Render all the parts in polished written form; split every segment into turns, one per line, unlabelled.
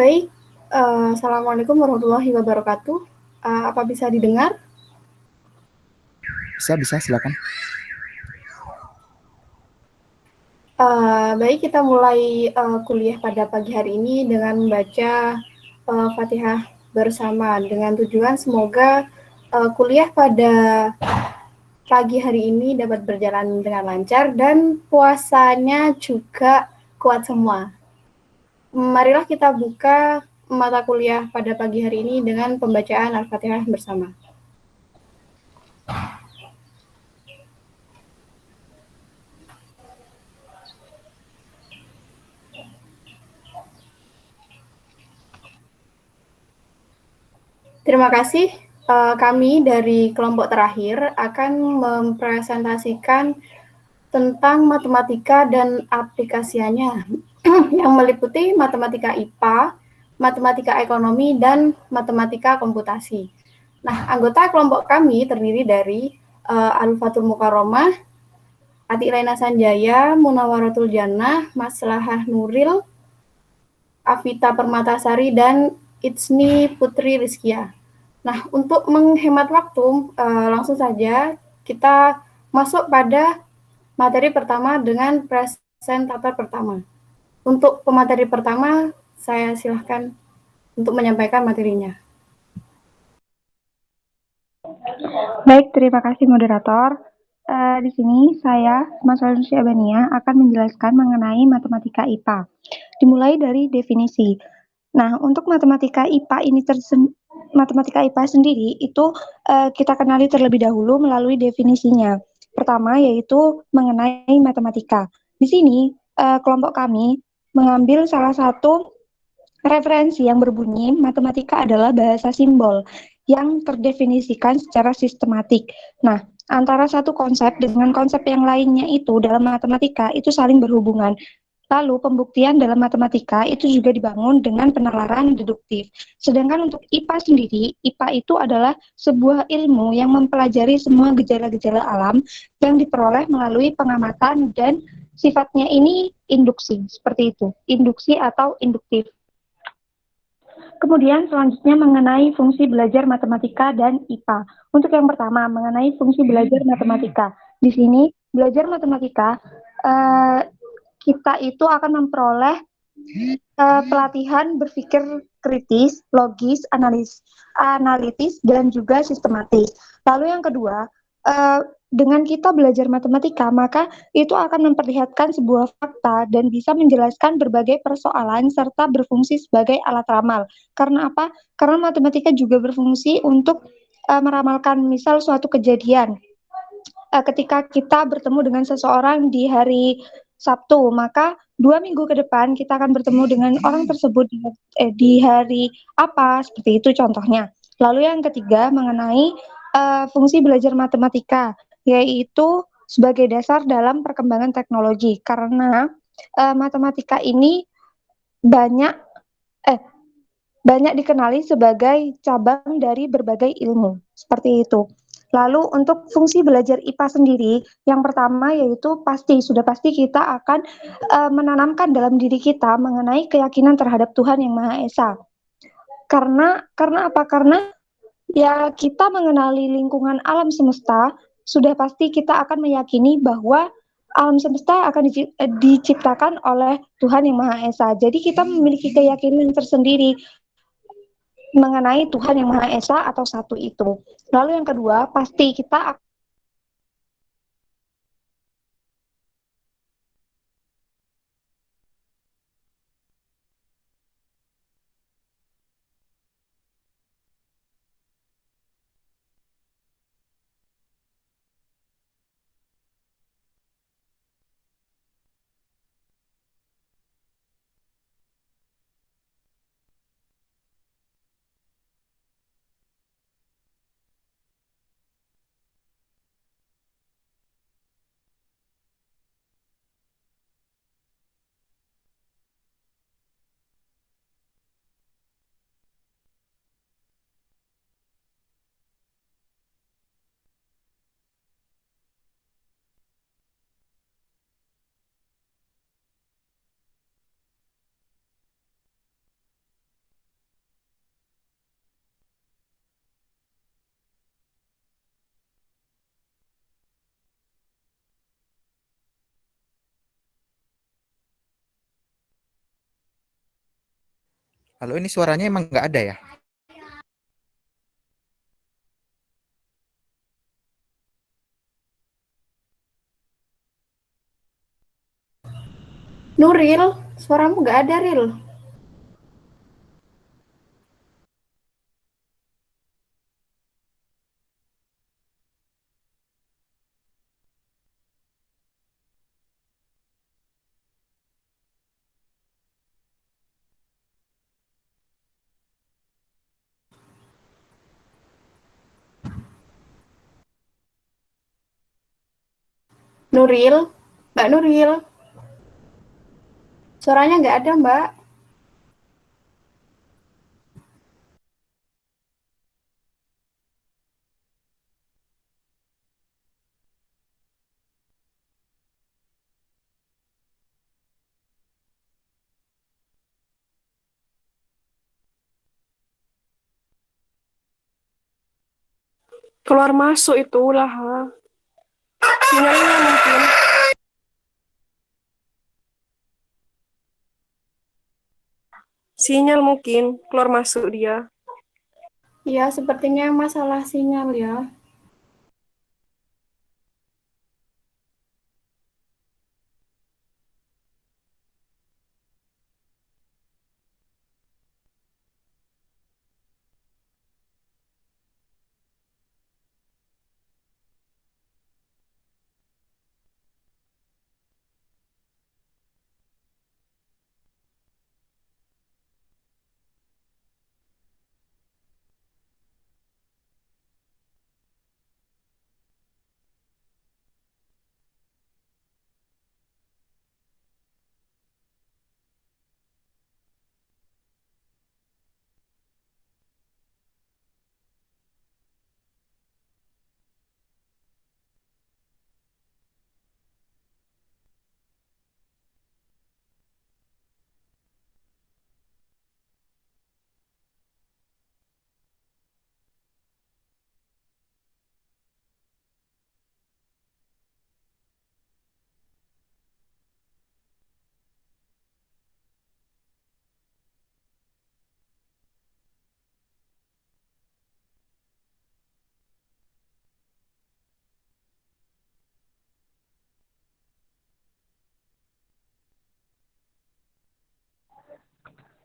Baik, Assalamualaikum warahmatullahi wabarakatuh. Apa bisa didengar?
Bisa, silakan.
Baik, kita mulai kuliah pada pagi hari ini dengan membaca Fatihah bersama dengan tujuan semoga kuliah pada pagi hari ini dapat berjalan dengan lancar dan puasanya juga kuat semua. Marilah kita buka mata kuliah pada pagi hari ini dengan pembacaan Al-Fatihah bersama. Terima kasih. Kami dari kelompok terakhir akan mempresentasikan tentang matematika dan aplikasiannya yang meliputi matematika IPA, matematika ekonomi, dan matematika komputasi. Nah, anggota kelompok kami terdiri dari Al-Fatul Mukaromah, Ati Laina Sanjaya, Munawaratul Jannah, Maslahah Nuril, Avita Permatasari, dan Itsni Putri Rizkia. Nah, untuk menghemat waktu, langsung saja kita masuk pada materi pertama dengan presentator pertama. Untuk pemateri pertama, saya silahkan untuk menyampaikan materinya.
Baik, terima kasih moderator. Di sini saya, Mas Syabania, akan menjelaskan mengenai matematika IPA. Dimulai dari definisi. Nah, untuk matematika IPA ini matematika IPA sendiri itu kita kenali terlebih dahulu melalui definisinya. Pertama yaitu mengenai matematika. Di sini kelompok kami mengambil salah satu referensi yang berbunyi matematika adalah bahasa simbol yang terdefinisikan secara sistematik. Nah, antara satu konsep dengan konsep yang lainnya itu dalam matematika itu saling berhubungan. Lalu pembuktian dalam matematika itu juga dibangun dengan penalaran deduktif. Sedangkan untuk IPA sendiri, IPA itu adalah sebuah ilmu yang mempelajari semua gejala-gejala alam yang diperoleh melalui pengamatan dan sifatnya ini induksi, seperti itu. Induksi atau induktif. Kemudian selanjutnya mengenai fungsi belajar matematika dan IPA. Untuk yang pertama mengenai fungsi belajar matematika. Di sini belajar matematika kita itu akan memperoleh pelatihan berpikir kritis, logis, analitis dan juga sistematis. Lalu yang kedua, dengan kita belajar matematika, maka itu akan memperlihatkan sebuah fakta dan bisa menjelaskan berbagai persoalan serta berfungsi sebagai alat ramal. Karena apa? Karena matematika juga berfungsi untuk meramalkan misal suatu kejadian. Ketika kita bertemu dengan seseorang di hari Sabtu, maka 2 minggu ke depan kita akan bertemu dengan orang tersebut di hari apa, seperti itu contohnya. Lalu yang ketiga mengenai fungsi belajar matematika, yaitu sebagai dasar dalam perkembangan teknologi, karena matematika ini banyak banyak dikenali sebagai cabang dari berbagai ilmu, seperti itu. Lalu untuk fungsi belajar IPA sendiri, yang pertama yaitu sudah pasti kita akan menanamkan dalam diri kita mengenai keyakinan terhadap Tuhan Yang Maha Esa. Karena apa? Karena ya kita mengenali lingkungan alam semesta, sudah pasti kita akan meyakini bahwa alam semesta akan diciptakan oleh Tuhan Yang Maha Esa. Jadi kita memiliki keyakinan tersendiri mengenai Tuhan Yang Maha Esa atau satu itu. Lalu yang kedua, pasti kita
Halo, ini suaranya emang nggak ada ya?
Nuril, suaramu nggak ada, Ril. Nuril, Mbak Nuril, suaranya nggak ada, Mbak.
Keluar masuk itu lah. Sinyalnya mungkin. Sinyal mungkin keluar masuk dia.
Ya, sepertinya masalah sinyal ya.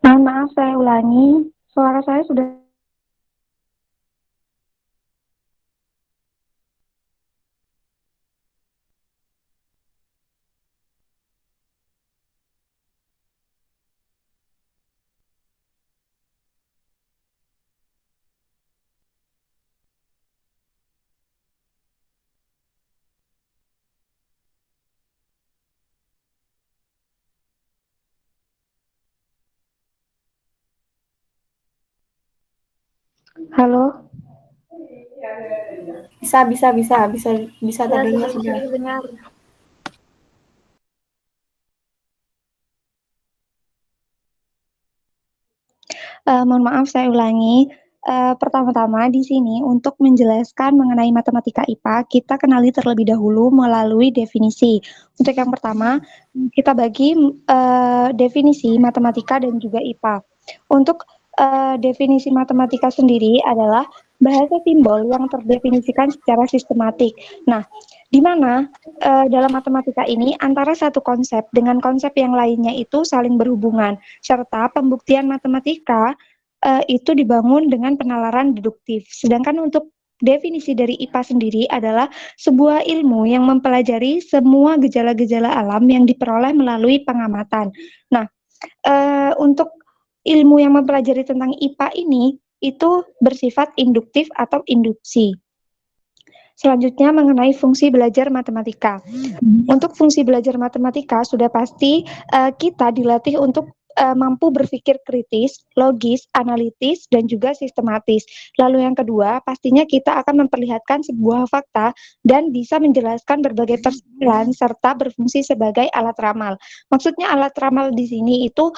Mohon maaf, saya ulangi. Suara saya sudah. Halo?
Bisa
Ya,
terdengar
sudah bisa
sudah.
didengar. Mohon maaf, saya ulangi. Pertama-tama di sini untuk menjelaskan mengenai matematika IPA, kita kenali terlebih dahulu melalui definisi. Untuk yang pertama, kita bagi definisi matematika dan juga IPA. Untuk definisi matematika sendiri adalah bahasa simbol yang terdefinisikan secara sistematik. Nah, di mana dalam matematika ini antara satu konsep dengan konsep yang lainnya itu saling berhubungan, serta pembuktian matematika itu dibangun dengan penalaran deduktif. Sedangkan untuk definisi dari IPA sendiri adalah sebuah ilmu yang mempelajari semua gejala-gejala alam yang diperoleh melalui pengamatan. Nah, untuk ilmu yang mempelajari tentang IPA ini itu bersifat induktif atau induksi. Selanjutnya mengenai fungsi belajar matematika. Untuk fungsi belajar matematika sudah pasti kita dilatih untuk mampu berpikir kritis, logis, analitis, dan juga sistematis. Lalu yang kedua, pastinya kita akan memperlihatkan sebuah fakta dan bisa menjelaskan berbagai persoalan serta berfungsi sebagai alat ramal. Maksudnya alat ramal di sini itu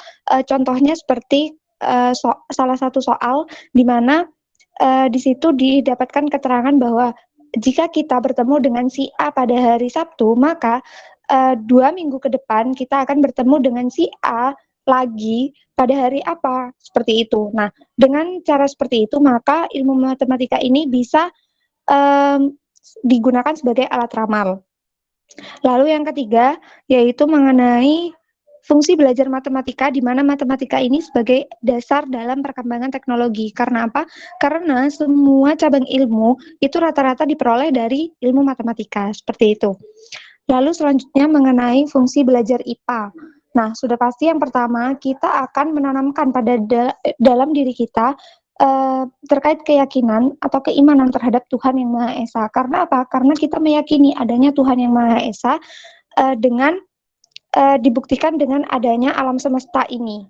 contohnya seperti salah satu soal di mana di situ didapatkan keterangan bahwa jika kita bertemu dengan si A pada hari Sabtu, maka 2 minggu ke depan kita akan bertemu dengan si A lagi pada hari apa, seperti itu. Nah, dengan cara seperti itu, maka ilmu matematika ini bisa digunakan sebagai alat ramal. Lalu yang ketiga, yaitu mengenai fungsi belajar matematika, di mana matematika ini sebagai dasar dalam perkembangan teknologi. Karena apa? Karena semua cabang ilmu itu rata-rata diperoleh dari ilmu matematika, seperti itu. Lalu selanjutnya mengenai fungsi belajar IPA. Nah, sudah pasti yang pertama kita akan menanamkan pada dalam diri kita terkait keyakinan atau keimanan terhadap Tuhan Yang Maha Esa. Karena apa? Karena kita meyakini adanya Tuhan Yang Maha Esa dengan dibuktikan dengan adanya alam semesta ini.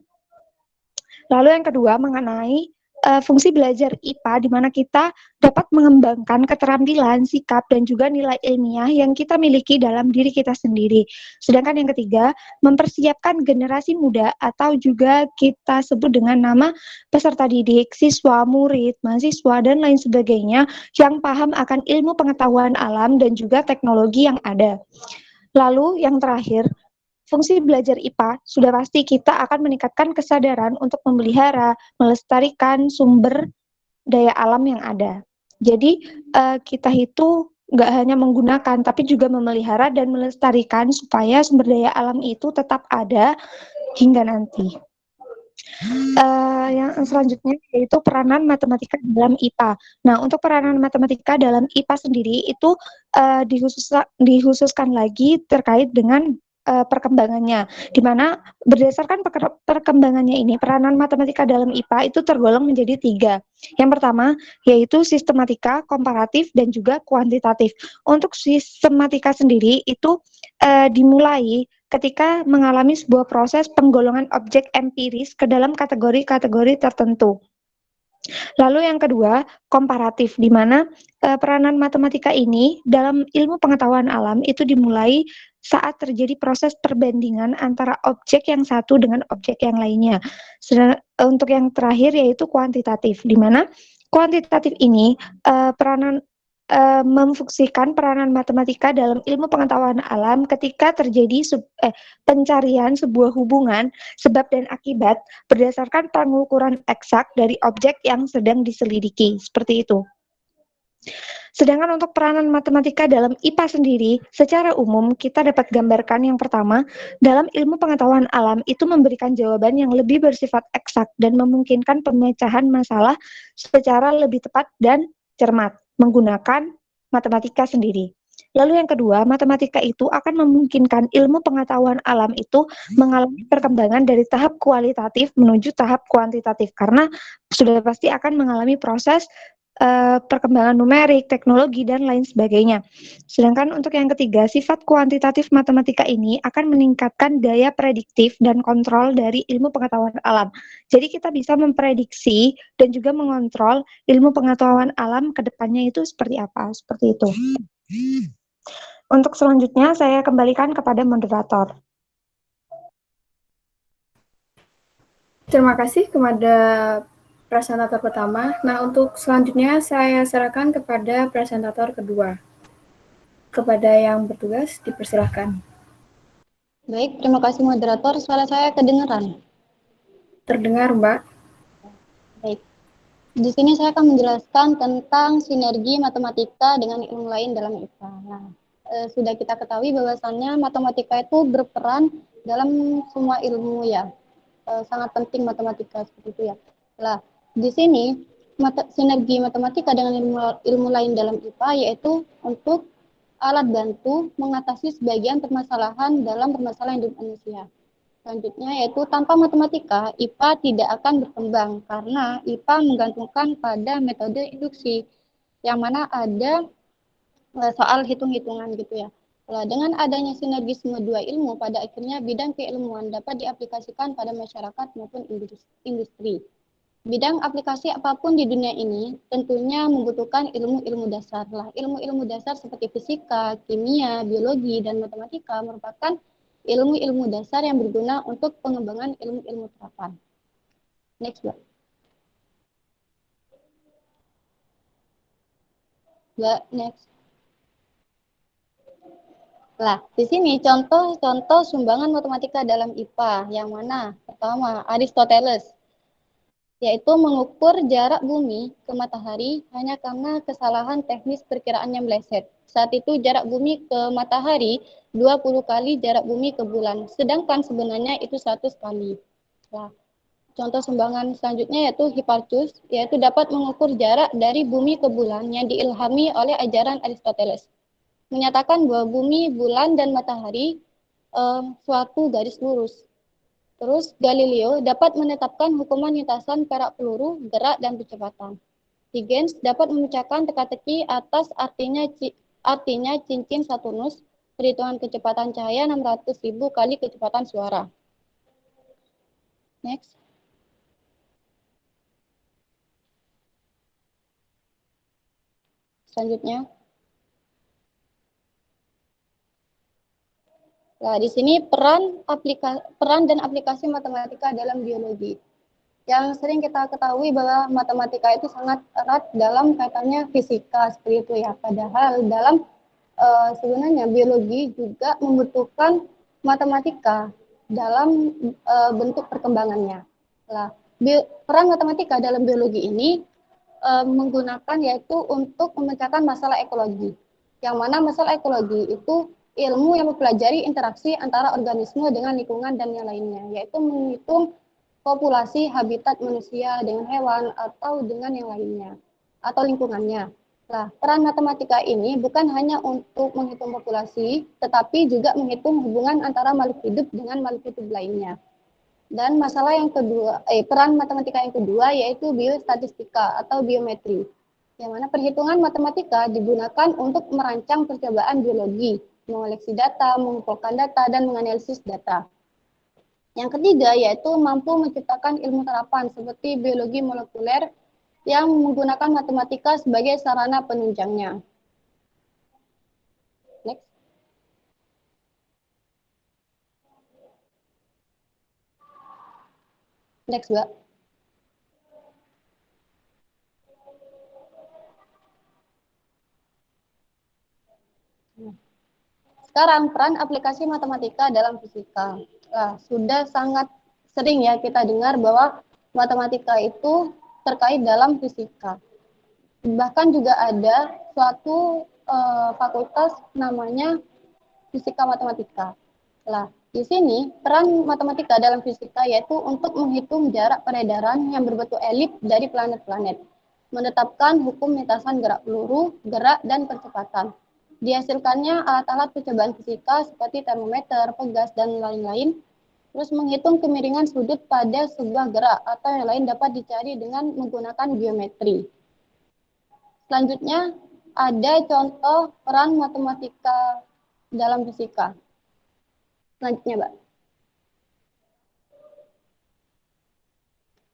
Lalu yang kedua mengenai fungsi belajar IPA, di mana kita dapat mengembangkan keterampilan, sikap, dan juga nilai ilmiah yang kita miliki dalam diri kita sendiri. Sedangkan yang ketiga, mempersiapkan generasi muda atau juga kita sebut dengan nama peserta didik, siswa, murid, mahasiswa, dan lain sebagainya yang paham akan ilmu pengetahuan alam dan juga teknologi yang ada. Lalu yang terakhir, fungsi belajar IPA sudah pasti kita akan meningkatkan kesadaran untuk memelihara, melestarikan sumber daya alam yang ada. Jadi kita itu nggak hanya menggunakan, tapi juga memelihara dan melestarikan supaya sumber daya alam itu tetap ada hingga nanti. Yang selanjutnya yaitu peranan matematika dalam IPA. Nah, untuk peranan matematika dalam IPA sendiri itu dikhususkan lagi terkait dengan perkembangannya, di mana berdasarkan perkembangannya ini, peranan matematika dalam IPA itu tergolong menjadi 3. Yang pertama, yaitu sistematika, komparatif, dan juga kuantitatif. Untuk sistematika sendiri itu dimulai ketika mengalami sebuah proses penggolongan objek empiris ke dalam kategori-kategori tertentu. Lalu yang kedua, komparatif, di mana peranan matematika ini dalam ilmu pengetahuan alam itu dimulai saat terjadi proses perbandingan antara objek yang satu dengan objek yang lainnya. Untuk yang terakhir yaitu kuantitatif, di mana kuantitatif ini peranan memfungsikan peranan matematika dalam ilmu pengetahuan alam ketika terjadi pencarian sebuah hubungan sebab dan akibat berdasarkan pengukuran eksak dari objek yang sedang diselidiki, seperti itu. Sedangkan untuk peranan matematika dalam IPA sendiri, secara umum kita dapat gambarkan yang pertama, dalam ilmu pengetahuan alam itu memberikan jawaban yang lebih bersifat eksak dan memungkinkan pemecahan masalah secara lebih tepat dan cermat menggunakan matematika sendiri. Lalu yang kedua, matematika itu akan memungkinkan ilmu pengetahuan alam itu mengalami perkembangan dari tahap kualitatif menuju tahap kuantitatif, karena sudah pasti akan mengalami proses perkembangan numerik, teknologi, dan lain sebagainya. Sedangkan untuk yang ketiga, sifat kuantitatif matematika ini akan meningkatkan daya prediktif dan kontrol dari ilmu pengetahuan alam. Jadi kita bisa memprediksi dan juga mengontrol ilmu pengetahuan alam ke depannya itu seperti apa, seperti itu. Untuk selanjutnya, saya kembalikan kepada moderator.
Terima kasih kepada presentator pertama. Nah, untuk selanjutnya saya serahkan kepada presentator kedua. Kepada yang bertugas, dipersilahkan.
Baik, terima kasih moderator. Suara saya kedengaran?
Terdengar, Mbak.
Baik. Di sini saya akan menjelaskan tentang sinergi matematika dengan ilmu lain dalam IPA. Nah, sudah kita ketahui bahwasannya matematika itu berperan dalam semua ilmu ya. Sangat penting matematika seperti itu ya. Nah, di sini sinergi matematika dengan ilmu lain dalam IPA yaitu untuk alat bantu mengatasi sebagian permasalahan dalam permasalahan hidup manusia. Selanjutnya yaitu tanpa matematika, IPA tidak akan berkembang karena IPA menggantungkan pada metode induksi yang mana ada soal hitung-hitungan gitu ya. Nah, dengan adanya sinergisme dua ilmu, pada akhirnya bidang keilmuan dapat diaplikasikan pada masyarakat maupun industri. Bidang aplikasi apapun di dunia ini tentunya membutuhkan ilmu-ilmu dasar. Lah, ilmu-ilmu dasar seperti fisika, kimia, biologi, dan matematika merupakan ilmu-ilmu dasar yang berguna untuk pengembangan ilmu-ilmu terapan. Next, Mbak. Mbak, next. Lah, di sini contoh-contoh sumbangan matematika dalam IPA. Yang mana? Pertama, Aristoteles, yaitu mengukur jarak bumi ke matahari hanya karena kesalahan teknis perkiraan yang meleset. Saat itu jarak bumi ke matahari 20 kali jarak bumi ke bulan, sedangkan sebenarnya itu 100 kali. Nah, contoh sumbangan selanjutnya yaitu Hipparchus, yaitu dapat mengukur jarak dari bumi ke bulan yang diilhami oleh ajaran Aristoteles. Menyatakan bahwa bumi, bulan, dan matahari suatu garis lurus. Terus Galileo dapat menetapkan hukuman lintasan perak peluru, gerak, dan kecepatan. Huygens dapat memecahkan teka-teki atas artinya cincin Saturnus, perhitungan kecepatan cahaya 600.000 kali kecepatan suara. Next. Selanjutnya. Nah, di sini peran dan aplikasi matematika dalam biologi. Yang sering kita ketahui bahwa matematika itu sangat erat dalam kaitannya fisika seperti itu ya. Padahal dalam sebenarnya biologi juga membutuhkan matematika dalam bentuk perkembangannya. Nah, peran matematika dalam biologi ini menggunakan yaitu untuk memecahkan masalah ekologi. Yang mana masalah ekologi itu ilmu yang mempelajari interaksi antara organisme dengan lingkungan dan yang lainnya, yaitu menghitung populasi habitat manusia dengan hewan atau dengan yang lainnya atau lingkungannya. Nah, peran matematika ini bukan hanya untuk menghitung populasi, tetapi juga menghitung hubungan antara makhluk hidup dengan makhluk hidup lainnya. Dan masalah yang kedua, peran matematika yang kedua yaitu biostatistika atau biometri, yang mana perhitungan matematika digunakan untuk merancang percobaan biologi, mengoleksi data, mengumpulkan data, dan menganalisis data. Yang ketiga yaitu mampu menciptakan ilmu terapan seperti biologi molekuler yang menggunakan matematika sebagai sarana penunjangnya. Next. Next, Mbak. Sekarang peran aplikasi matematika dalam fisika. Nah, sudah sangat sering ya kita dengar bahwa matematika itu terkait dalam fisika. Bahkan juga ada suatu fakultas namanya fisika matematika. Nah, di sini peran matematika dalam fisika yaitu untuk menghitung jarak peredaran yang berbentuk elip dari planet-planet, menetapkan hukum lintasan gerak peluru, gerak, dan percepatan. Dihasilkannya alat-alat percobaan fisika seperti termometer, pegas, dan lain-lain. Terus menghitung kemiringan sudut pada sebuah gerak atau yang lain dapat dicari dengan menggunakan geometri. Selanjutnya ada contoh peran matematika dalam fisika. Selanjutnya, Mbak.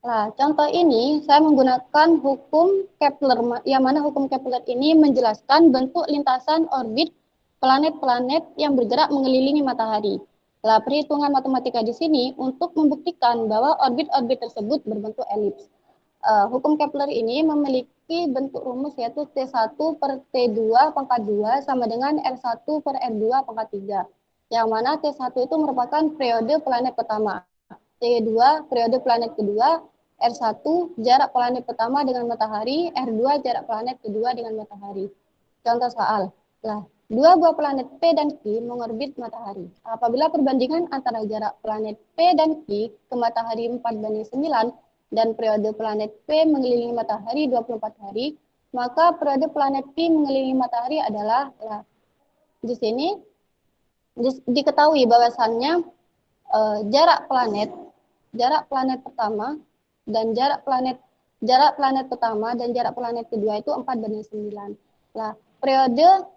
Nah, contoh ini saya menggunakan hukum Kepler, yang mana hukum Kepler ini menjelaskan bentuk lintasan orbit planet-planet yang bergerak mengelilingi matahari. Nah, perhitungan matematika di sini untuk membuktikan bahwa orbit-orbit tersebut berbentuk elips. Hukum Kepler ini memiliki bentuk rumus yaitu T1 per T2 pangkat 2 sama dengan R1 per R2 pangkat 3. Yang mana T1 itu merupakan periode planet pertama, T2 periode planet kedua, R1 jarak planet pertama dengan matahari, R2 jarak planet kedua dengan matahari. Contoh soal. Nah, dua buah planet P dan Q mengorbit matahari. Apabila perbandingan antara jarak planet P dan Q ke matahari 4:9 dan periode planet P mengelilingi matahari 24 hari, maka periode planet Q mengelilingi matahari adalah di sini diketahui bahwasannya jarak planet pertama dan jarak planet pertama dan jarak planet kedua itu 4:9. Nah, periode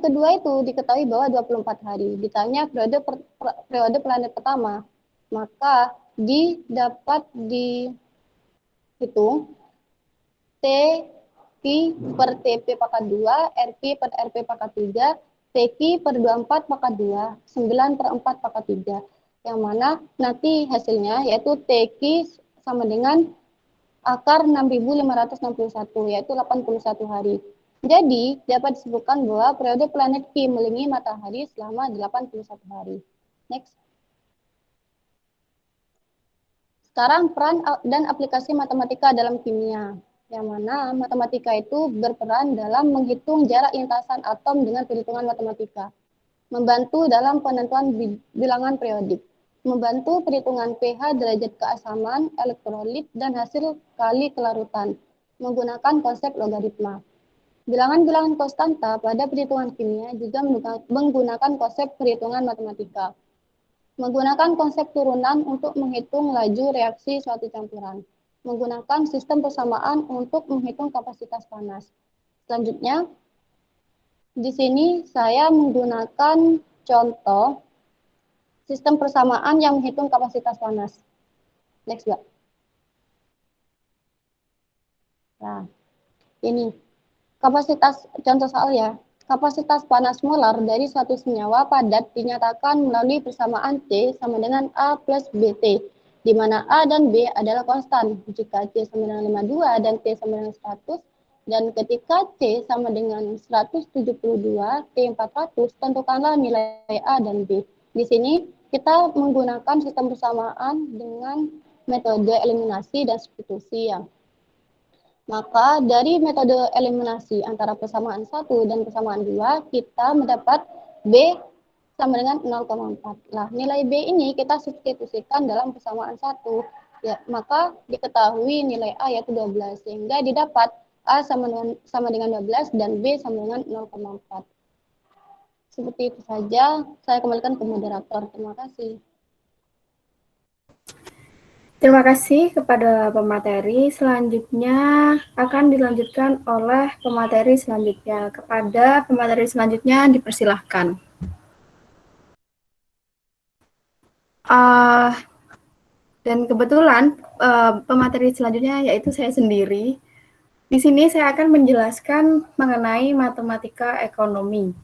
kedua itu diketahui bahwa 24 hari. Ditanya periode planet pertama, maka dapat dihitung T Q per TP pangkat 2, RP per RP pangkat 3, TQ per 24 pangkat 2, 9 per 4 pangkat 3. Yang mana nanti hasilnya yaitu TQ sama dengan akar 6.561, yaitu 81 hari. Jadi, dapat disebutkan bahwa periode planet Ki mengelilingi matahari selama 81 hari. Next. Sekarang peran dan aplikasi matematika dalam kimia. Yang mana matematika itu berperan dalam menghitung jarak lintasan atom dengan perhitungan matematika. Membantu dalam penentuan bilangan periodik. Membantu perhitungan pH, derajat keasaman, elektrolit, dan hasil kali kelarutan. Menggunakan konsep logaritma. Bilangan-bilangan konstanta pada perhitungan kimia juga menggunakan konsep perhitungan matematika. Menggunakan konsep turunan untuk menghitung laju reaksi suatu campuran. Menggunakan sistem persamaan untuk menghitung kapasitas panas. Selanjutnya, di sini saya menggunakan contoh sistem persamaan yang menghitung kapasitas panas. Next, Mbak. Nah, ini kapasitas, contoh soal ya, kapasitas panas molar dari suatu senyawa padat dinyatakan melalui persamaan C sama dengan A plus BT, di mana A dan B adalah konstan. Jika C sama dengan 52 dan T sama dengan 100, dan ketika C sama dengan 172, T 400, tentukanlah nilai A dan B. Di sini kita menggunakan sistem persamaan dengan metode eliminasi dan substitusi ya. Maka dari metode eliminasi antara persamaan 1 dan persamaan 2, kita mendapat B sama dengan 0,4. Nah, nilai B ini kita substitusikan dalam persamaan 1. Ya, maka diketahui nilai A yaitu 12, sehingga didapat A sama dengan 12 dan B sama dengan 0,4. Seperti itu saja, saya kembalikan ke moderator. Terima kasih.
Terima kasih kepada pemateri. Selanjutnya akan dilanjutkan oleh pemateri selanjutnya. Kepada pemateri selanjutnya dipersilahkan. Dan kebetulan pemateri selanjutnya yaitu saya sendiri. Di sini saya akan menjelaskan mengenai matematika ekonomi.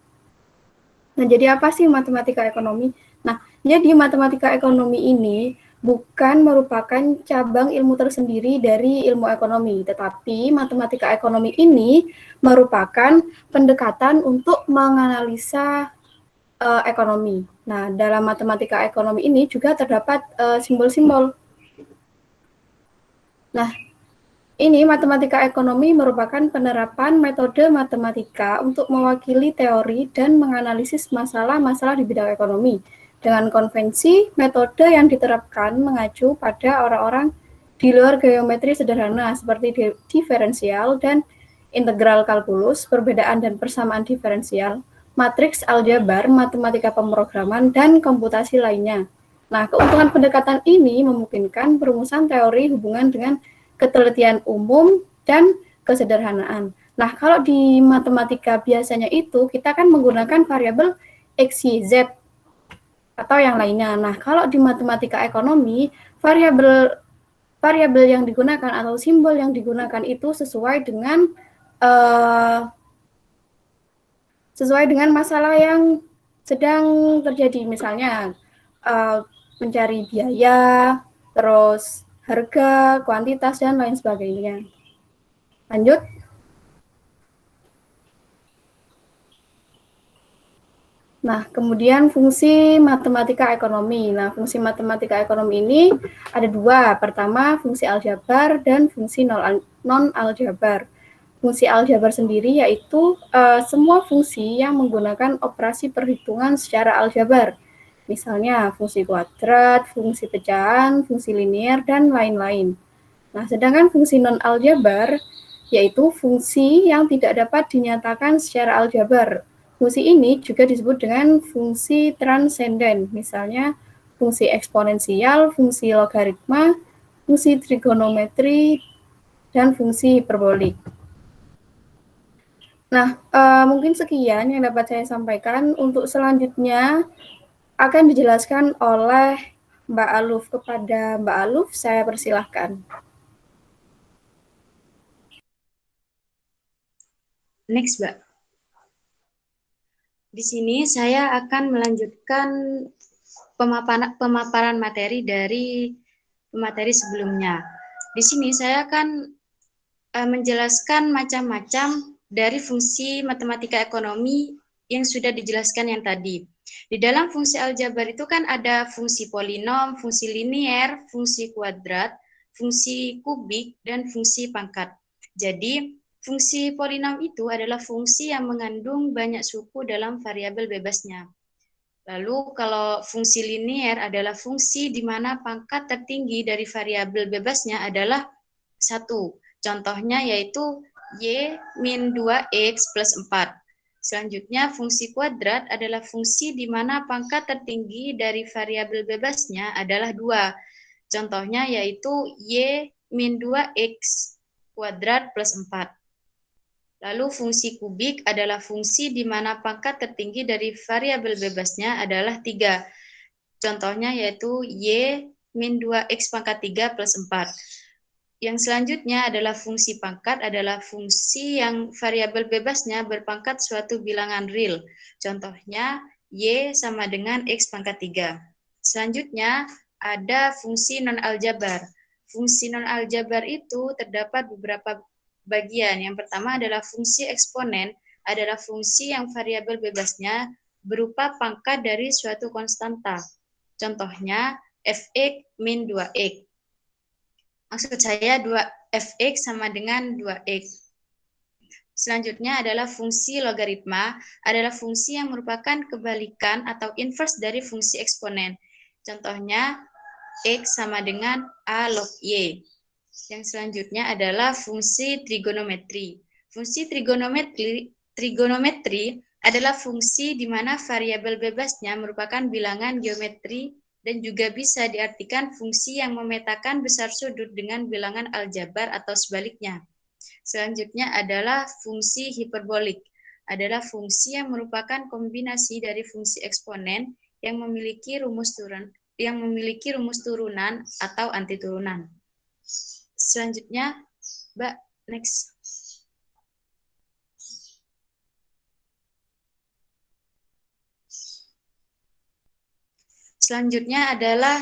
Nah, jadi apa sih matematika ekonomi? Nah, jadi matematika ekonomi ini bukan merupakan cabang ilmu tersendiri dari ilmu ekonomi, tetapi matematika ekonomi ini merupakan pendekatan untuk menganalisa ekonomi. Nah, dalam matematika ekonomi ini juga terdapat simbol-simbol. Nah, ini matematika ekonomi merupakan penerapan metode matematika untuk mewakili teori dan menganalisis masalah-masalah di bidang ekonomi. Dengan konvensi, metode yang diterapkan mengacu pada orang-orang di luar geometri sederhana seperti diferensial dan integral kalkulus, perbedaan dan persamaan diferensial, matriks aljabar, matematika pemrograman, dan komputasi lainnya. Nah, keuntungan pendekatan ini memungkinkan perumusan teori hubungan dengan ketelitian umum dan kesederhanaan. Nah, kalau di matematika biasanya itu kita kan menggunakan variabel X, Y, Z atau yang lainnya. Nah, kalau di matematika ekonomi, variabel yang digunakan atau simbol yang digunakan itu sesuai dengan masalah yang sedang terjadi. Misalnya mencari biaya, terus harga, kuantitas, dan lain sebagainya. Lanjut. Nah, kemudian fungsi matematika ekonomi. Nah, fungsi matematika ekonomi ini ada dua. Pertama, fungsi aljabar dan fungsi non-aljabar. Fungsi aljabar sendiri yaitu semua fungsi yang menggunakan operasi perhitungan secara aljabar. Misalnya fungsi kuadrat, fungsi pecahan, fungsi linear, dan lain-lain. Nah, sedangkan fungsi non-aljabar yaitu fungsi yang tidak dapat dinyatakan secara aljabar. Fungsi ini juga disebut dengan fungsi transenden, misalnya fungsi eksponensial, fungsi logaritma, fungsi trigonometri, dan fungsi hiperbolik. Nah, mungkin sekian yang dapat saya sampaikan. Untuk selanjutnya akan dijelaskan oleh Mbak Aluf. Kepada Mbak Aluf, saya persilahkan.
Next, Mbak. Di sini saya akan melanjutkan pemaparan materi dari pemateri sebelumnya. Di sini saya akan menjelaskan macam-macam dari fungsi matematika ekonomi yang sudah dijelaskan yang tadi. Di dalam fungsi aljabar itu kan ada fungsi polinom, fungsi linier, fungsi kuadrat, fungsi kubik, dan fungsi pangkat. Jadi, fungsi polinom itu adalah fungsi yang mengandung banyak suku dalam variabel bebasnya. Lalu kalau fungsi linier adalah fungsi di mana pangkat tertinggi dari variabel bebasnya adalah 1. Contohnya yaitu y min 2x plus 4. Selanjutnya fungsi kuadrat adalah fungsi di mana pangkat tertinggi dari variabel bebasnya adalah 2. Contohnya yaitu y min 2x kuadrat plus 4. Lalu fungsi kubik adalah fungsi di mana pangkat tertinggi dari variabel bebasnya adalah 3. Contohnya yaitu y min 2x pangkat 3 plus 4. Yang selanjutnya adalah fungsi pangkat adalah fungsi yang variabel bebasnya berpangkat suatu bilangan real. Contohnya y sama dengan x pangkat 3. Selanjutnya ada fungsi non-aljabar. Fungsi non-aljabar itu terdapat beberapa bagian. Yang pertama adalah fungsi eksponen, adalah fungsi yang variabel bebasnya berupa pangkat dari suatu konstanta. Contohnya fx min 2x. Maksud saya 2fx sama dengan 2x. Selanjutnya adalah fungsi logaritma, adalah fungsi yang merupakan kebalikan atau inverse dari fungsi eksponen. Contohnya x sama dengan a log y. Yang selanjutnya adalah fungsi trigonometri. Fungsi trigonometri adalah fungsi di mana variabel bebasnya merupakan bilangan geometri dan juga bisa diartikan fungsi yang memetakan besar sudut dengan bilangan aljabar atau sebaliknya. Selanjutnya adalah fungsi hiperbolik. Adalah fungsi yang merupakan kombinasi dari fungsi eksponen yang memiliki rumus turunan atau antiturunan. Selanjutnya, Mbak, next. Selanjutnya adalah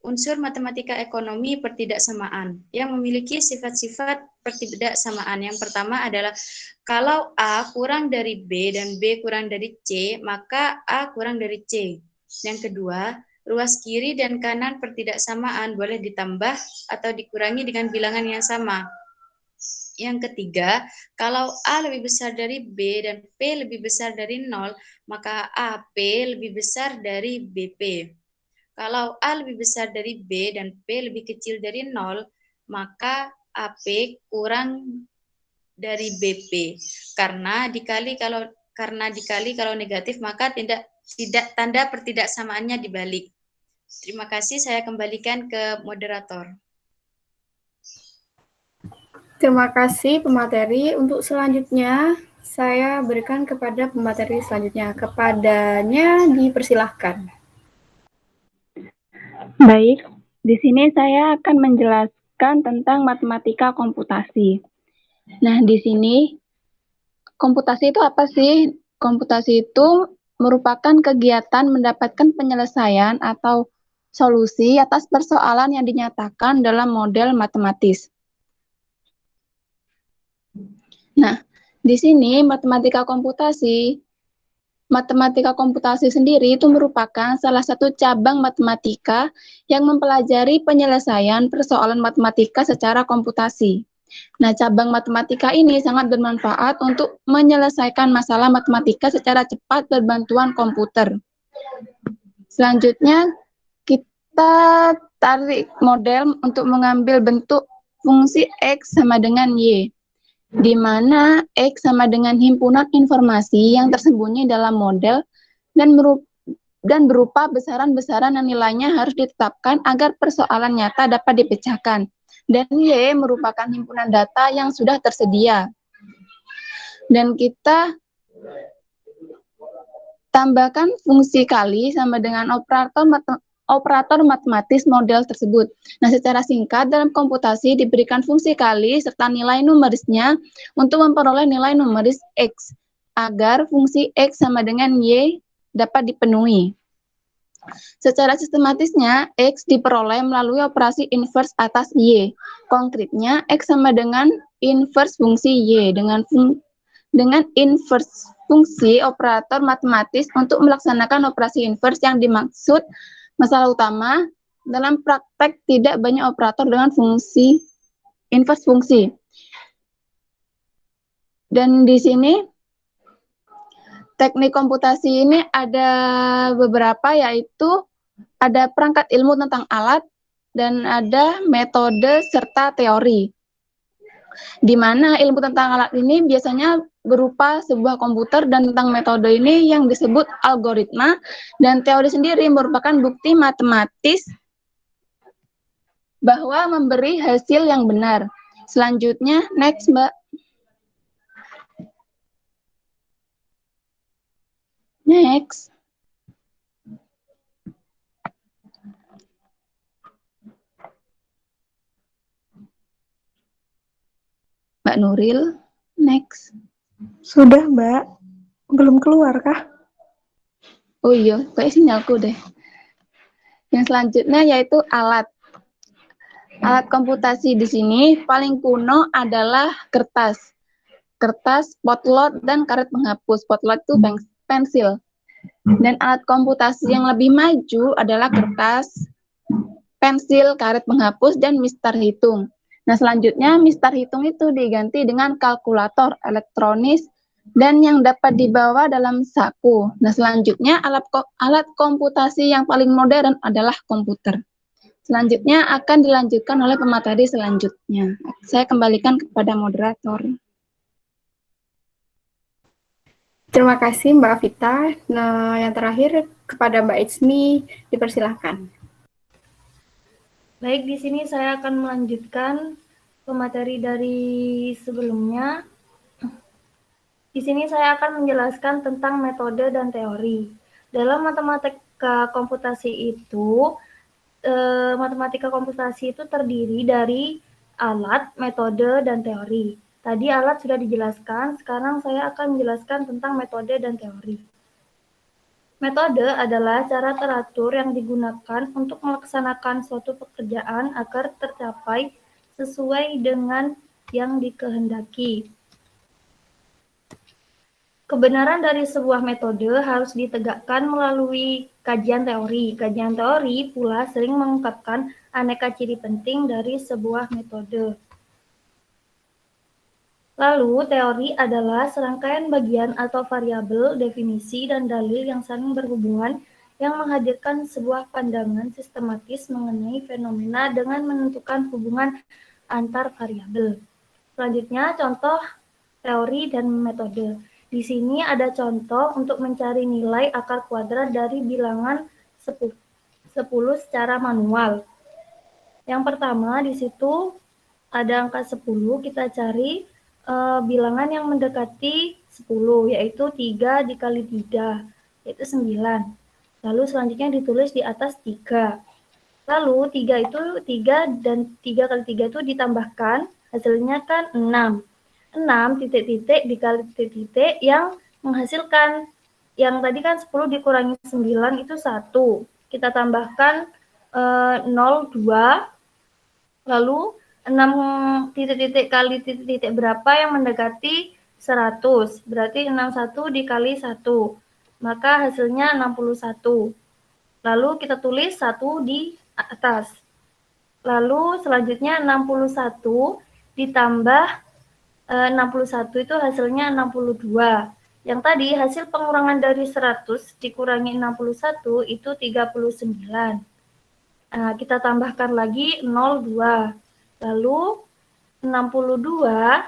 unsur matematika ekonomi pertidaksamaan yang memiliki sifat-sifat pertidaksamaan. Yang pertama adalah kalau A kurang dari B dan B kurang dari C, maka A kurang dari C. Yang kedua, ruas kiri dan kanan pertidaksamaan boleh ditambah atau dikurangi dengan bilangan yang sama. Yang ketiga, kalau A lebih besar dari B dan P lebih besar dari 0, maka AP lebih besar dari BP. Kalau A lebih besar dari B dan P lebih kecil dari 0, maka AP kurang dari BP. Karena dikali kalau negatif, maka tidak tanda pertidaksamaannya dibalik. Terima kasih, saya kembalikan ke moderator.
Terima kasih pemateri. Untuk selanjutnya, saya berikan kepada pemateri selanjutnya. Kepadanya dipersilahkan.
Baik, di sini saya akan menjelaskan tentang matematika komputasi. Nah, di sini komputasi itu apa sih? Komputasi itu merupakan kegiatan mendapatkan penyelesaian atau solusi atas persoalan yang dinyatakan dalam model matematis. Nah, di sini matematika komputasi sendiri itu merupakan salah satu cabang matematika yang mempelajari penyelesaian persoalan matematika secara komputasi. Nah, cabang matematika ini sangat bermanfaat untuk menyelesaikan masalah matematika secara cepat berbantuan komputer. Selanjutnya, kita tarik model untuk mengambil bentuk fungsi X sama dengan Y, di mana X sama dengan himpunan informasi yang tersembunyi dalam model dan berupa besaran-besaran yang nilainya harus ditetapkan agar persoalan nyata dapat dipecahkan. Dan Y merupakan himpunan data yang sudah tersedia. Dan kita tambahkan fungsi kali sama dengan operator matematis model tersebut. Nah, secara singkat dalam komputasi diberikan fungsi kali serta nilai numerisnya untuk memperoleh nilai numeris X agar fungsi X sama dengan Y dapat dipenuhi. Secara sistematisnya, X diperoleh melalui operasi inverse atas Y. Konkretnya, X sama dengan inverse fungsi Y
dengan inverse, fungsi operator matematis untuk melaksanakan operasi inverse yang dimaksud masalah utama. Dalam praktek tidak banyak operator dengan fungsi inverse fungsi. Dan di sini teknik komputasi ini ada beberapa, yaitu ada perangkat ilmu tentang alat dan ada metode serta teori. Di mana ilmu tentang alat ini biasanya berupa sebuah komputer dan tentang metode ini yang disebut algoritma, dan teori sendiri merupakan bukti matematis bahwa memberi hasil yang benar. Selanjutnya, next Mbak. Next. Mbak Nuril, next.
Sudah, Mbak. Belum keluar kah?
Oh iya, kayak sinyalku deh. Yang selanjutnya yaitu alat. Alat komputasi di sini paling kuno adalah kertas. Kertas, potlot, dan karet penghapus. Potlot itu pensil. Dan alat komputasi yang lebih maju adalah kertas, pensil, karet penghapus, dan mistar hitung. Nah, selanjutnya mistar hitung itu diganti dengan kalkulator elektronis dan yang dapat dibawa dalam saku. Nah, selanjutnya alat komputasi yang paling modern adalah komputer. Selanjutnya akan dilanjutkan oleh pemateri selanjutnya. Saya kembalikan kepada moderator.
Terima kasih Mbak Vita. Nah, yang terakhir kepada Mbak Itsmi, dipersilahkan.
Baik, di sini saya akan melanjutkan pemateri dari sebelumnya. Di sini saya akan menjelaskan tentang metode dan teori. Dalam matematika komputasi itu terdiri dari alat, metode, dan teori. Tadi alat sudah dijelaskan, sekarang saya akan menjelaskan tentang metode dan teori. Metode adalah cara teratur yang digunakan untuk melaksanakan suatu pekerjaan agar tercapai sesuai dengan yang dikehendaki. Kebenaran dari sebuah metode harus ditegakkan melalui kajian teori. Kajian teori pula sering mengungkapkan aneka ciri penting dari sebuah metode. Lalu, teori adalah serangkaian bagian atau variabel, definisi, dan dalil yang saling berhubungan yang menghadirkan sebuah pandangan sistematis mengenai fenomena dengan menentukan hubungan antar variabel. Selanjutnya, contoh teori dan metode. Di sini ada contoh untuk mencari nilai akar kuadrat dari bilangan 10 secara manual. Yang pertama, di situ ada angka 10, kita cari bilangan yang mendekati 10, yaitu 3 dikali 3, yaitu 9. Lalu selanjutnya ditulis di atas 3. Lalu 3 dan 3 kali 3 itu ditambahkan, hasilnya kan 6. 6 titik-titik dikali titik-titik yang menghasilkan, yang tadi kan 10 dikurangi 9 itu 1. Kita tambahkan 0,2, lalu 6 titik-titik kali titik-titik berapa yang mendekati 100, berarti 61 dikali 1, maka hasilnya 61. Lalu kita tulis 1 di atas. Lalu selanjutnya 61 ditambah 61 itu hasilnya 62. Yang tadi hasil pengurangan dari 100 dikurangi 61 itu 39. Nah, kita tambahkan lagi 02. Lalu 62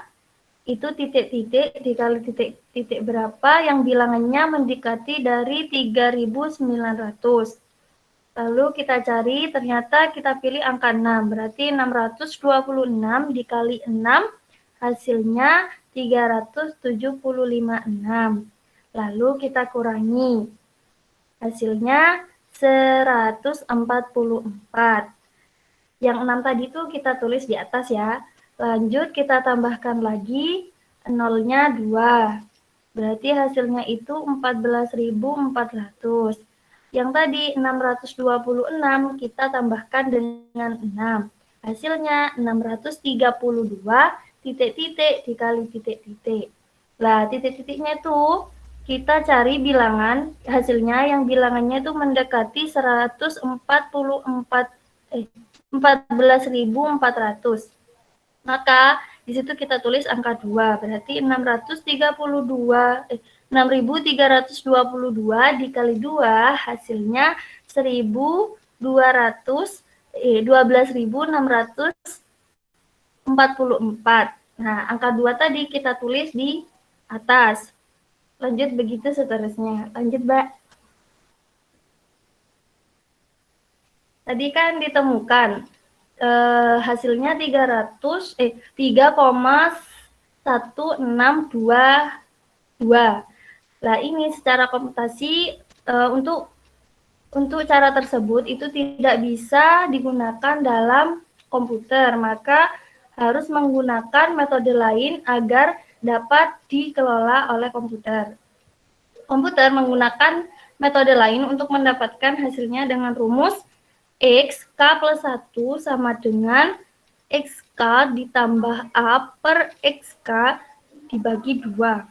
itu titik-titik dikali titik-titik berapa yang bilangannya mendekati dari 3.900. Lalu kita cari, ternyata kita pilih angka 6, berarti 626 dikali 6 hasilnya 375,6. Lalu kita kurangi, hasilnya 144. Yang 6 tadi itu kita tulis di atas ya. Lanjut kita tambahkan lagi, nolnya 2. Berarti hasilnya itu 14.400. Yang tadi 626 kita tambahkan dengan 6. Hasilnya 632 titik-titik dikali titik-titik.
Nah, titik-titiknya itu kita cari bilangan hasilnya yang bilangannya itu mendekati 14.400. Maka di situ kita tulis angka 2, berarti 6.322 dikali 2 hasilnya 12.644. Nah, angka 2 tadi kita tulis di atas. Lanjut begitu seterusnya. Lanjut, Mbak. Tadi kan ditemukan hasilnya 3,1622. Nah, ini secara komputasi untuk cara tersebut itu tidak bisa digunakan dalam komputer, maka harus menggunakan metode lain agar dapat dikelola oleh komputer. Komputer menggunakan metode lain untuk mendapatkan hasilnya dengan rumus X K plus 1 sama dengan XK ditambah A per XK dibagi 2.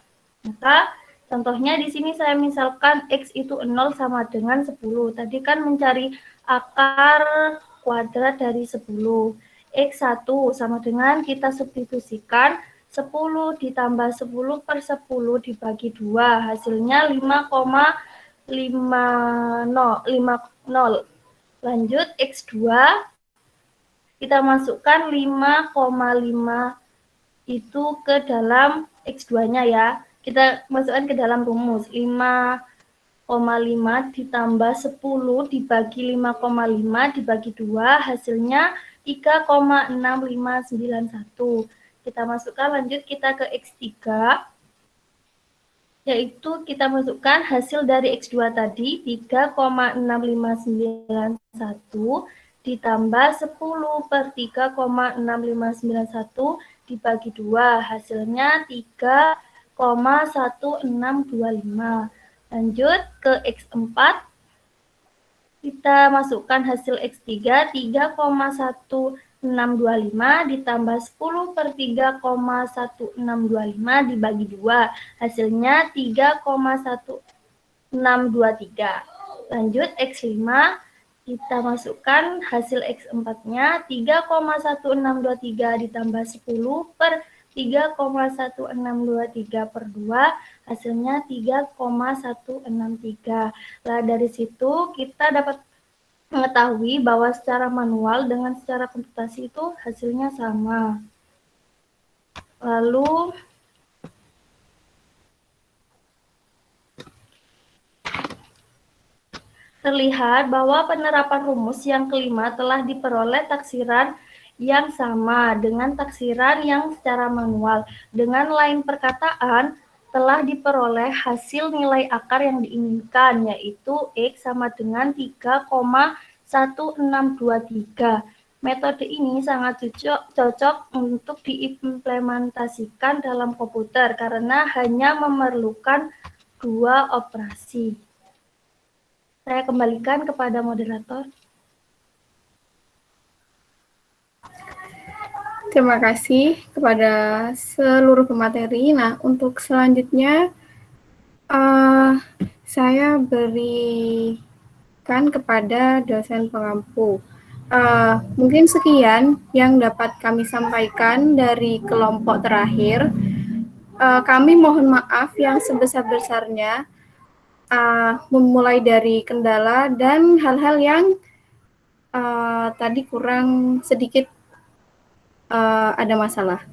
Maka contohnya di sini saya misalkan X itu 0 sama dengan 10. Tadi kan mencari akar kuadrat dari 10. X1 sama dengan kita substitusikan 10 ditambah 10 per 10 dibagi 2. Hasilnya 5,50. Lanjut, X2, kita masukkan 5,5 itu ke dalam X2-nya ya. Kita masukkan ke dalam rumus. 5,5 ditambah 10 dibagi 5,5 dibagi 2, hasilnya 3,6591. Kita masukkan, lanjut kita ke X3, yaitu kita masukkan hasil dari X2 tadi 3,6591 ditambah 10 per 3,6591 dibagi 2, hasilnya 3,1625. Lanjut ke X4, kita masukkan hasil X3 3,1625 ditambah 10 per 3,1625 dibagi 2, hasilnya 3,1623. Lanjut X5, kita masukkan hasil X4-nya 3,1623 ditambah 10 per 3,1623 per 2, hasilnya 3,163. Nah, dari situ kita dapat mengetahui bahwa secara manual dengan secara komputasi itu hasilnya sama. Lalu terlihat bahwa penerapan rumus yang kelima telah diperoleh taksiran yang sama dengan taksiran yang secara manual. Dengan lain perkataan, telah diperoleh hasil nilai akar yang diinginkan, yaitu X sama dengan 3,1623. Metode ini sangat cocok untuk diimplementasikan dalam komputer karena hanya memerlukan 2 operasi. Saya kembalikan kepada moderator.
Terima kasih kepada seluruh pemateri. Nah, untuk selanjutnya saya berikan kepada dosen pengampu. Mungkin sekian yang dapat kami sampaikan dari kelompok terakhir. Kami mohon maaf yang sebesar-besarnya memulai dari kendala dan hal-hal yang tadi kurang sedikit ada masalah.